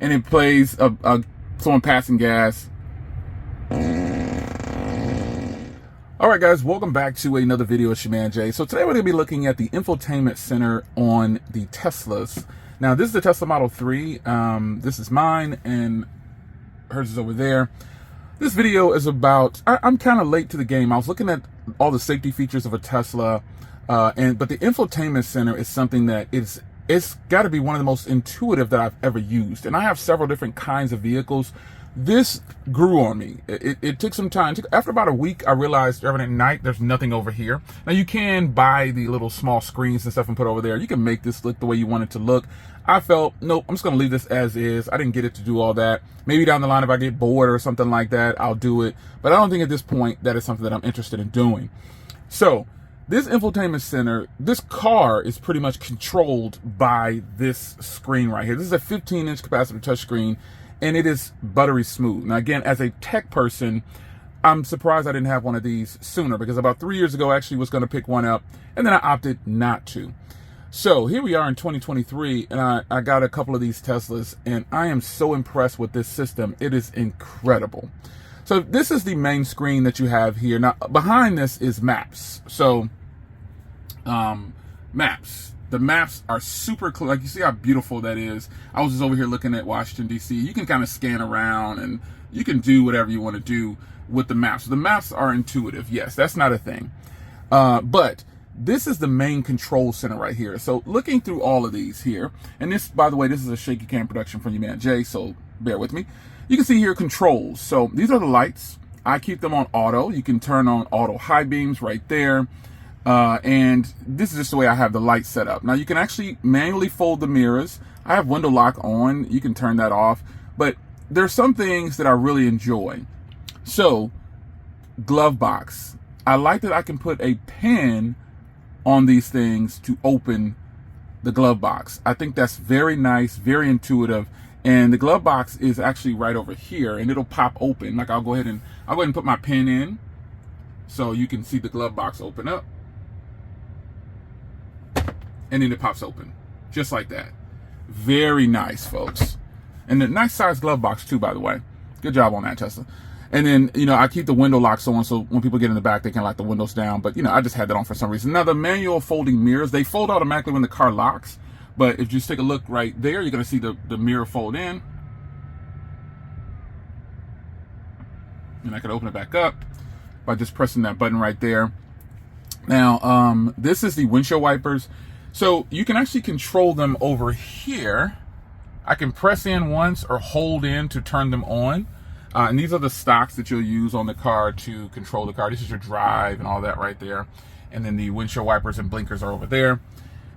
and it plays someone passing gas. Alright guys, welcome back to another video. It's your man Jay. So today we're going to be looking at the Infotainment Center on the Teslas. Now this is the Tesla Model 3. This is mine and hers is over there. This video is about, I'm kind of late to the game. I was looking at all the safety features of a Tesla, but the Infotainment Center is something that it's got to be one of the most intuitive that I've ever used. And I have several different kinds of vehicles. This grew on me. It took some time. After about a week, I realized every night there's nothing over here. Now you can buy the little small screens and stuff and put over there. You can make this look the way you want it to look. I felt, nope, I'm just going to leave this as is. I didn't get it to do all that. Maybe down the line if I get bored or something like that, I'll do it. But I don't think at this point that is something that I'm interested in doing. So this Infotainment Center, this car is pretty much controlled by this screen right here. This is a 15-inch capacitive touchscreen, and it is buttery smooth. Now again, as a tech person, I'm surprised I didn't have one of these sooner, because about 3 years ago I actually was going to pick one up, and then I opted not to. So here we are in 2023, and I got a couple of these Teslas, and I am so impressed with this system. It is incredible. So this is the main screen that you have here. Now behind this is maps. So maps. The maps are super clear. Like, you see how beautiful that is. I was just over here looking at Washington, D.C. You can kind of scan around and you can do whatever you want to do with the maps. The maps are intuitive. Yes, that's not a thing. But this is the main control center right here. So looking through all of these here, and this, by the way, this is a shaky cam production from your man Jay, so bear with me. You can see here controls. So these are the lights. I keep them on auto. You can turn on auto high beams right there. And this is just the way I have the light set up. Now you can actually manually fold the mirrors. I have window lock on. You can turn that off. But there's some things that I really enjoy. So, glove box. I like that I can put a pin on these things to open the glove box. I think that's very nice, very intuitive. And the glove box is actually right over here, and it'll pop open. Like I'll go ahead and put my pin in, so you can see the glove box open up. And then it pops open, just like that. Very nice, folks. And a nice size glove box too, by the way. Good job on that, Tesla. And then, you know, I keep the window locks on, so when people get in the back, they can lock the windows down. But, you know, I just had that on for some reason. Now, the manual folding mirrors, they fold automatically when the car locks. But if you just take a look right there, you're going to see the mirror fold in. And I can open it back up by just pressing that button right there. Now, this is the windshield wipers. So you can actually control them over here. I can press in once or hold in to turn them on. And these are the stocks that you'll use on the car to control the car. This is your drive and all that right there. And then the windshield wipers and blinkers are over there.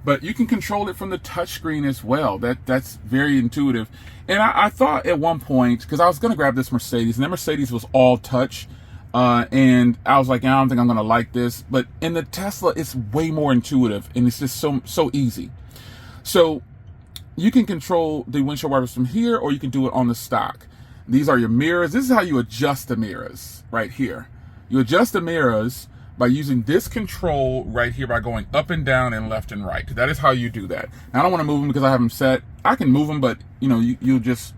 But you can control it from the touchscreen as well. That's very intuitive. And I thought at one point, because I was going to grab this Mercedes, and the Mercedes was all touch. And I was like, I don't think I'm going to like this. But in the Tesla, it's way more intuitive, and it's just so easy. So you can control the windshield wipers from here, or you can do it on the stock. These are your mirrors. This is how you adjust the mirrors right here. You adjust the mirrors by using this control right here by going up and down and left and right. That is how you do that. Now, I don't want to move them because I have them set. I can move them, but you know, you'll just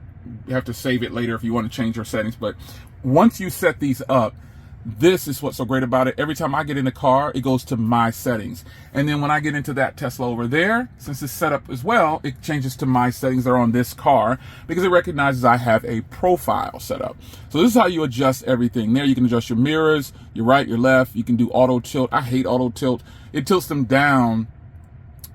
have to save it later if you want to change your settings. But once you set these up, this is what's so great about it. Every time I get in the car, it goes to my settings. And then when I get into that Tesla over there, since it's set up as well, it changes to my settings that are on this car, because it recognizes I have a profile set up. So this is how you adjust everything. There you can adjust your mirrors, your right, your left. You can do auto tilt. I hate auto tilt. It tilts them down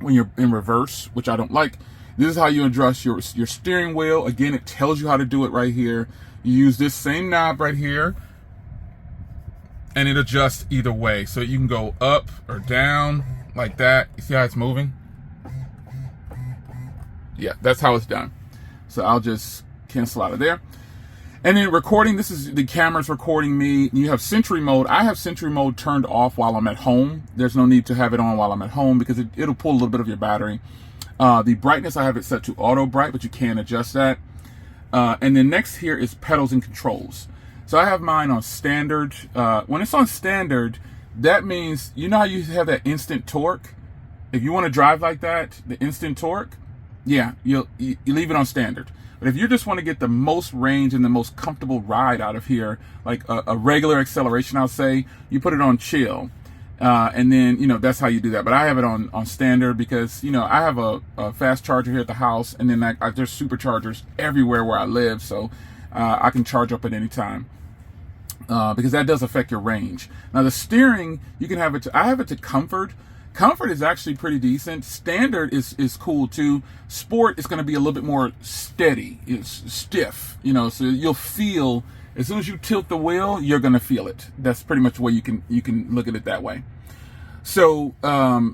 when you're in reverse, which I don't like. This is how you adjust your steering wheel. Again, it tells you how to do it right here. You use this same knob right here, and it adjusts either way. So you can go up or down like that. You see how it's moving? Yeah, that's how it's done. So I'll just cancel out of there. And then recording, this is the camera's recording me. You have Sentry Mode. I have Sentry Mode turned off while I'm at home. There's no need to have it on while I'm at home because it'll pull a little bit of your battery. The brightness, I have it set to auto bright, but you can adjust that. And then next here is pedals and controls. So I have mine on standard. When it's on standard, that means, you know how you have that instant torque? If you want to drive like that, the instant torque, yeah, you leave it on standard. But if you just want to get the most range and the most comfortable ride out of here, like a regular acceleration, I'll say, you put it on chill. And then, you know, that's how you do that. But I have it on standard because, you know, I have a fast charger here at the house, and then there's superchargers everywhere where I live. So I can charge up at any time. Because that does affect your range. Now the steering, you can have it to, I have it to comfort. Comfort is actually pretty decent. Standard is cool too. Sport is going to be a little bit more steady. It's stiff, you know, so you'll feel, as soon as you tilt the wheel, you're going to feel it. That's pretty much the way you can look at it that way. So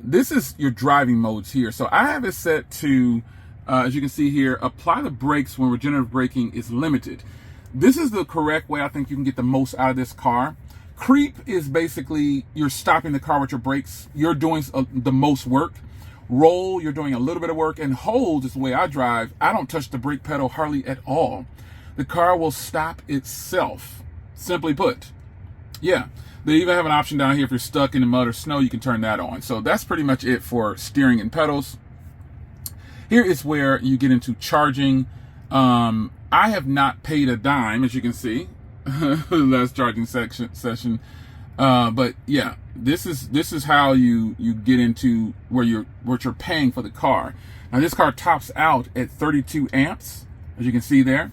this is your driving modes here. So I have it set to, as you can see here, apply the brakes when regenerative braking is limited. This is the correct way I think you can get the most out of this car. Creep is basically you're stopping the car with your brakes. You're doing the most work. Roll, you're doing a little bit of work. And hold is the way I drive. I don't touch the brake pedal hardly at all. The car will stop itself, simply put. Yeah, they even have an option down here if you're stuck in the mud or snow, you can turn that on. So that's pretty much it for steering and pedals. Here is where you get into charging. I have not paid a dime, as you can see. Last charging session. But yeah, this is how you get into what you're paying for the car. Now this car tops out at 32 amps, as you can see there.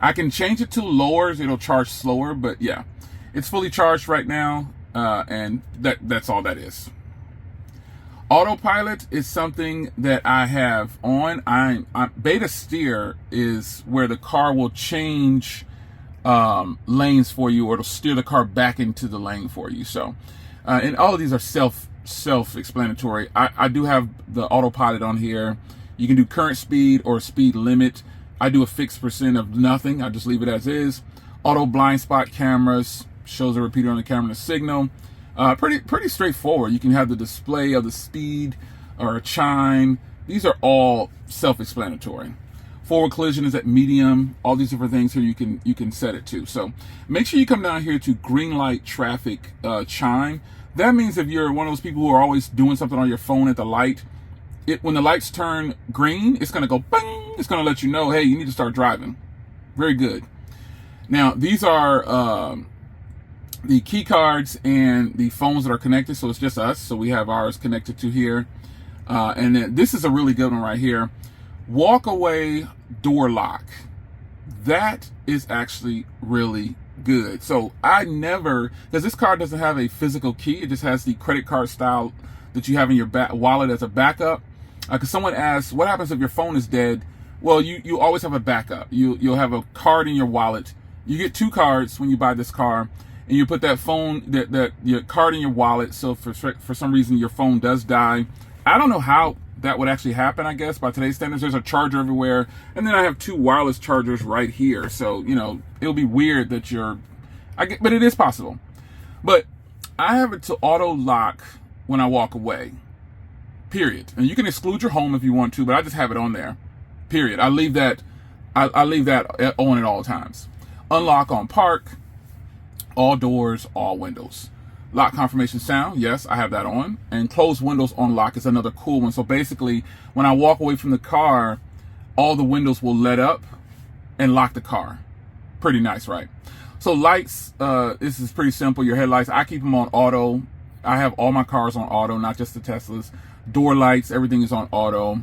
I can change it to lower, so it'll charge slower, but yeah, it's fully charged right now, and that's all that is. Autopilot is something that I have on. Beta steer is where the car will change lanes for you, or it'll steer the car back into the lane for you. So, and all of these are self-explanatory. I do have the autopilot on here. You can do current speed or speed limit. I do a fixed % of nothing. I just leave it as is. Auto blind spot cameras, shows a repeater on the camera and a signal. Pretty straightforward. You can have the display of the speed or a chime. These are all self-explanatory. Forward collision is at medium. All these different things here you can set it to. So make sure you come down here to green light traffic chime. That means if you're one of those people who are always doing something on your phone at the light, when the lights turn green, it's going to go bang. It's going to let you know, hey, you need to start driving. Very good. Now these are the key cards and the phones that are connected. So it's just us. So we have ours connected to here. And then this is a really good one right here. Walk away door lock. That is actually really good. So I never, because this car doesn't have a physical key. It just has the credit card style that you have in your wallet as a backup. Because someone asks, what happens if your phone is dead? Well, you always have a backup. You'll have a card in your wallet. You get 2 cards when you buy this car, and you put that phone, your card in your wallet. So for some reason your phone does die. I don't know how that would actually happen. I guess by today's standards, there's a charger everywhere, and then I have 2 wireless chargers right here. So you know it'll be weird that but it is possible. But I have it to auto lock when I walk away. Period. And you can exclude your home if you want to, but I just have it on there. Period. I leave that. I leave that on at all times. Unlock on park. All doors, all windows. Lock confirmation sound, yes, I have that on. And close windows on lock is another cool one. So basically, when I walk away from the car, all the windows will let up and lock the car. Pretty nice, right? So lights, this is pretty simple. Your headlights, I keep them on auto. I have all my cars on auto, not just the Teslas. Door lights, everything is on auto.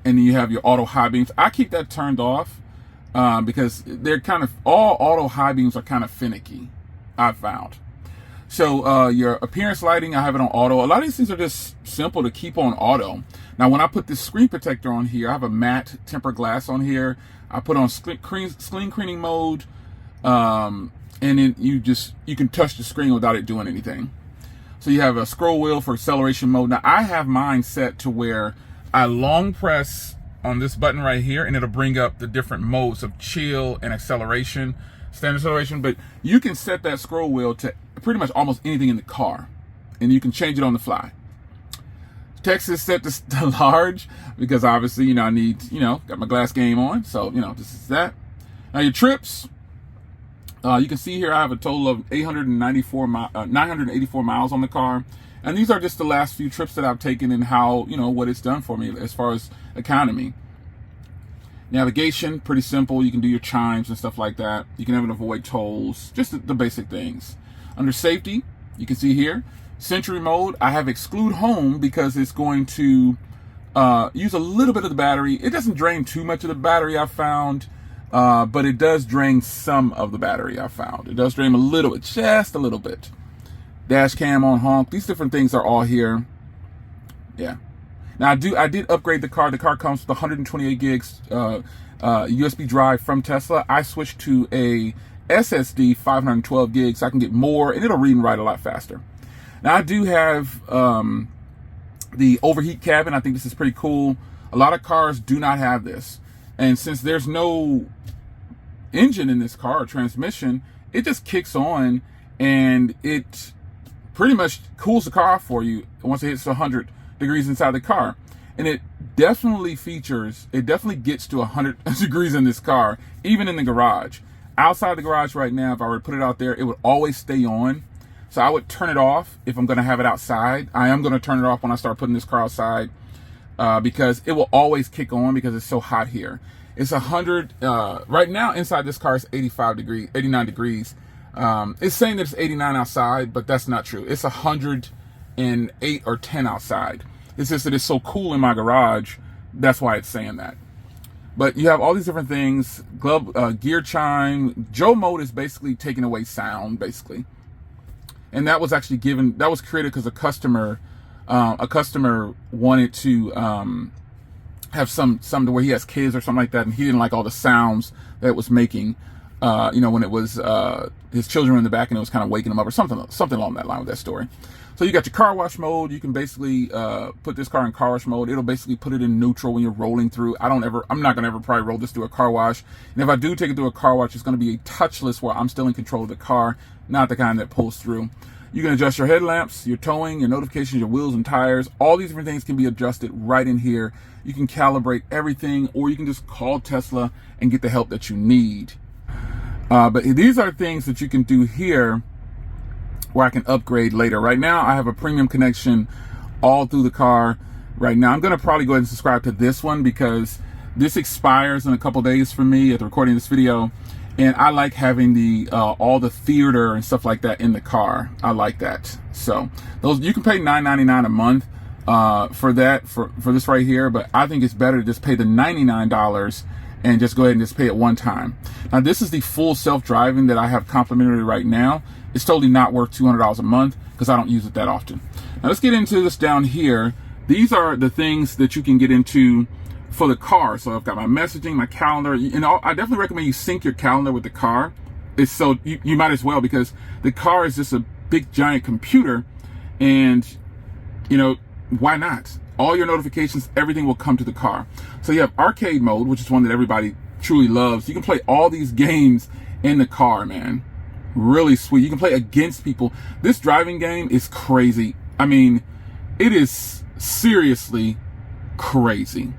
And then you have your auto high beams. I keep that turned off because they're kind of, all auto high beams are kind of finicky, I've found. So your appearance lighting, I have it on auto. A lot of these things are just simple to keep on auto. Now, when I put this screen protector on here, I have a matte tempered glass on here. I put on screen cleaning mode, and then you can touch the screen without it doing anything. So you have a scroll wheel for acceleration mode. Now, I have mine set to where I long press on this button right here, and it'll bring up the different modes of chill and acceleration, standard acceleration. But you can set that scroll wheel to pretty much almost anything in the car, and you can change it on the fly. Text is set to large because obviously, I need, got my glass game on. So, this is that. Now your trips, you can see here I have a total of 984 miles on the car. And these are just the last few trips that I've taken and how, what it's done for me as far as economy. Navigation, pretty simple. You can do your chimes and stuff like that. You can even avoid tolls, just the basic things. Under safety, you can see here, Sentry Mode. I have exclude home because it's going to use a little bit of the battery. It doesn't drain too much of the battery, I found, but it does drain some of the battery, I found. It does drain a little bit, just a little bit. Dash cam on honk. These different things are all here. Yeah. Now I did upgrade the car. The car comes with 128 gigs USB drive from Tesla. I switched to a SSD 512 gigs so I can get more, and it'll read and write a lot faster. Now I do have the overheat cabin. I think this is pretty cool. A lot of cars do not have this, and since there's no engine in this car or transmission, it just kicks on and it pretty much cools the car off for you once it hits 100 degrees inside the car. And it definitely gets to 100 degrees in this car, even in the garage. Outside the garage right now, if I were to put it out there, it would always stay on. So I would turn it off if I'm going to have it outside. I am going to turn it off when I start putting this car outside because it will always kick on because it's so hot here. It's 100, right now inside this car is 89 degrees. It's saying that it's 89 outside, but that's not true. It's 108 or 10 outside. It's just that it's so cool in my garage. That's why it's saying that. But you have all these different things. Gear chime. Joe mode is basically taking away sound, basically. And that was actually created because a customer wanted to have some to where he has kids or something like that, and he didn't like all the sounds that it was making. When it was his children were in the back and it was kind of waking him up or something along that line with that story. So you got your car wash mode. You can basically put this car in car wash mode. It'll basically put it in neutral when you're rolling through. I'm not gonna ever probably roll this through a car wash. And if I do take it through a car wash, it's gonna be a touchless where I'm still in control of the car, not the kind that pulls through. You can adjust your headlamps, your towing, your notifications, your wheels and tires. All these different things can be adjusted right in here. You can calibrate everything, or you can just call Tesla and get the help that you need. But these are things that you can do here where I can upgrade later. Right now, I have a premium connection all through the car. Right now, I'm going to probably go ahead and subscribe to this one because this expires in a couple days for me at the recording of this video. And I like having the all the theater and stuff like that in the car. I like that. So those, you can pay $9.99 a month for that, for this right here. But I think it's better to just pay the $99 and just go ahead and just pay it one time. Now this is the full self-driving that I have complimentary right now. It's totally not worth $200 a month because I don't use it that often. Now let's get into this down here. These are the things that you can get into for the car. So I've got my messaging, my calendar, and I definitely recommend you sync your calendar with the car. It's so you might as well, because the car is just a big giant computer, and why not? All your notifications, everything will come to the car. So you have arcade mode, which is one that everybody truly loves. You can play all these games in the car, man. Really sweet. You can play against people. This driving game is crazy. I mean, it is seriously crazy.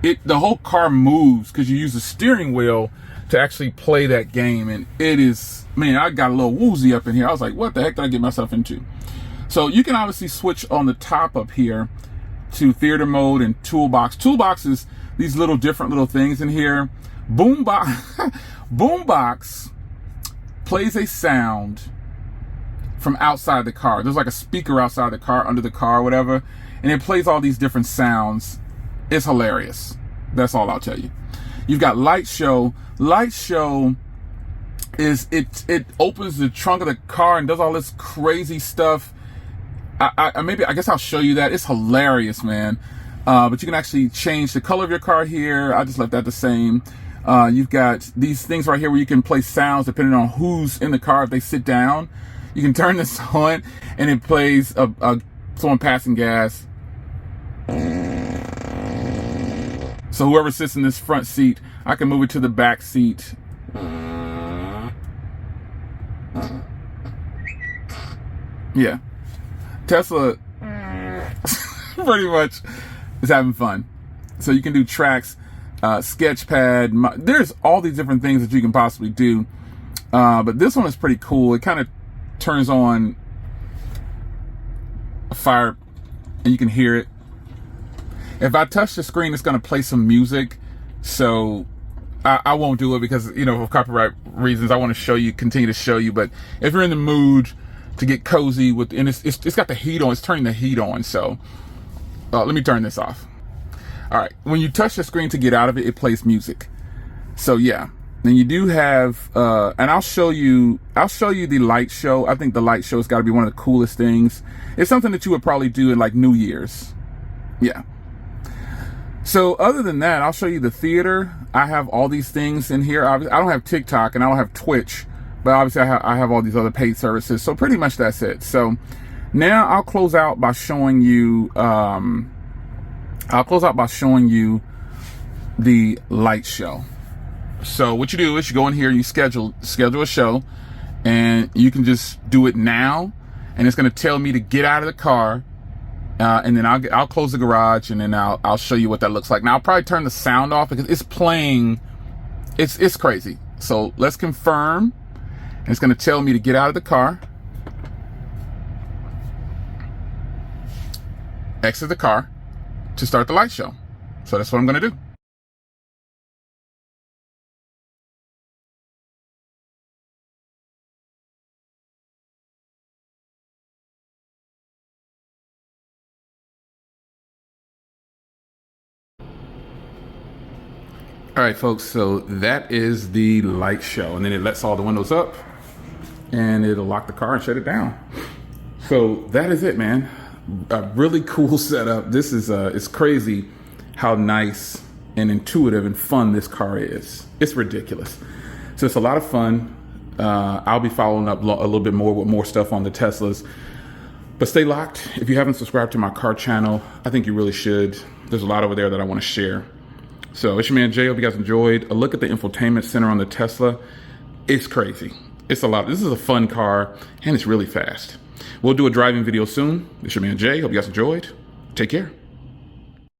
The whole car moves because you use the steering wheel to actually play that game, and it is, man, I got a little woozy up in here. I was like, what the heck did I get myself into? So you can obviously switch on the top up here to theater mode and toolbox. Toolbox is these little different little things in here. Boombox plays a sound from outside the car. There's like a speaker outside the car, under the car, or whatever, and it plays all these different sounds. It's hilarious. That's all I'll tell you. You've got light show. Light show is it opens the trunk of the car and does all this crazy stuff. I guess I'll show you that. It's hilarious, man. But you can actually change the color of your car here. I just left that the same. You've got these things right here where you can play sounds depending on who's in the car. If they sit down, you can turn this on and it plays someone passing gas. So whoever sits in this front seat, I can move it to the back seat. Yeah. Tesla pretty much is having fun. So you can do tracks, sketchpad. There's all these different things that you can possibly do. But this one is pretty cool. It kind of turns on a fire and you can hear it. If I touch the screen, it's going to play some music So I won't do it because, you know, for copyright reasons. I want to show you, continue to show you. But if you're in the mood to get cozy with, and it's got the heat on, it's turning the heat on. So let me turn this off. All right, when you touch the screen to get out of it, it plays music. So yeah, then you do have, and I'll show you the light show. I think the light show has got to be one of the coolest things. It's something that you would probably do in like New Year's. Yeah. So other than that, I'll show you the theater. I have all these things in here. I don't have TikTok and I don't have Twitch, but obviously I have all these other paid services. So pretty much that's it. So now I'll close out by showing you, the light show. So what you do is you go in here and you schedule a show, and you can just do it now, and it's going to tell me to get out of the car, and then I'll close the garage, and then I'll show you what that looks like. Now I'll probably turn the sound off because it's playing. It's crazy. So let's confirm. And it's going to tell me to get out of the car, exit the car to start the light show. So that's what I'm going to do. All right, folks, so that is the light show, and then it lets all the windows up and it'll lock the car and shut it down. So that is it, man. A really cool setup. This is it's crazy how nice and intuitive and fun this car is. It's ridiculous. So it's a lot of fun. I'll be following up a little bit more with more stuff on the Teslas. But stay locked. If you haven't subscribed to my car channel, I think you really should. There's a lot over there that I want to share. So it's your man Jay. Hope you guys enjoyed a look at the infotainment center on the Tesla. It's crazy. It's a lot. This is a fun car, and it's really fast. We'll do a driving video soon. It's your man Jay. Hope you guys enjoyed. Take care.